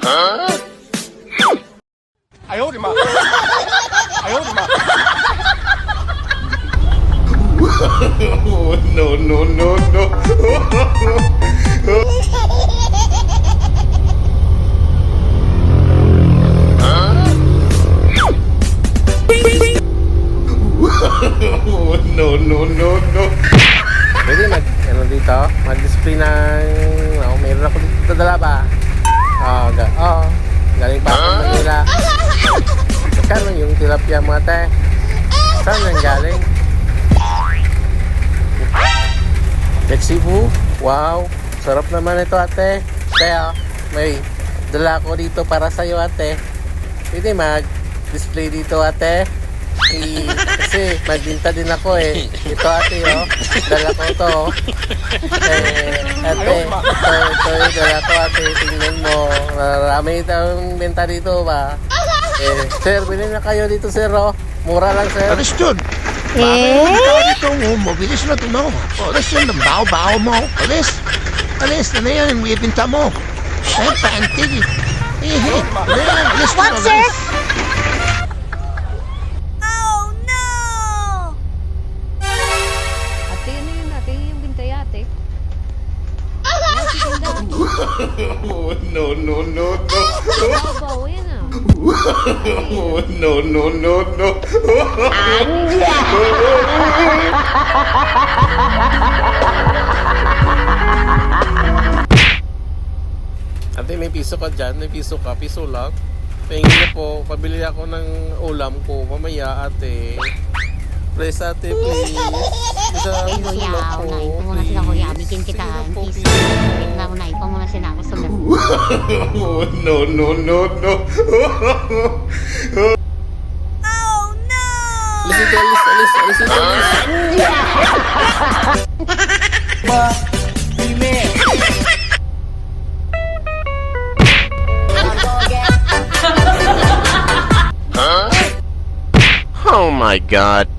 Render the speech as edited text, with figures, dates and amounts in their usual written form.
哎呦我的妈！哎呦我的妈！No no no no！ No no no no! Pwede ano dito, mag-display ng, meron ako dito dala ba? Galing pa ako Manila. Magkano yung tilapia mo ate? Saan nang galing? Cebu? Wow, sarap naman ito ate. Kaya may dala ko dito para sa iyo ate. Pwede mag-display dito ate. Kasi magbinta din ako eh. Ito ate oh, dala ko to. Ate, ito yung dala ko ate. Tingnan mo, marami itong benta dito ba? Sir, bilhin na kayo dito sir oh. Mura lang sir. Alis dun. Bakit ikaw dito mo? Mabilis na ito no. Alis yun, ang baho-baho mo. Alis. Alis, ano yan? Yung ibinta mo. Ay, pantig. Alis What, na, sir? alis. Ate, ano yun ate? Yung bintay ate? Yan, si tindahan. No no no no! Bawa yan ah. No no no no! Ate, may piso ka dyan? May piso ka? Piso lang? Tingin niyo po, pabili ako ng ulam ko mamaya ate. Please ate, please. Ay, kuya, unahin ko muna sila kuya. Bikin kita. Please. Wait na, unahin ko muna sila. Gusto mo. No no no no! Alis ito, alis ito, alis. Oh my god.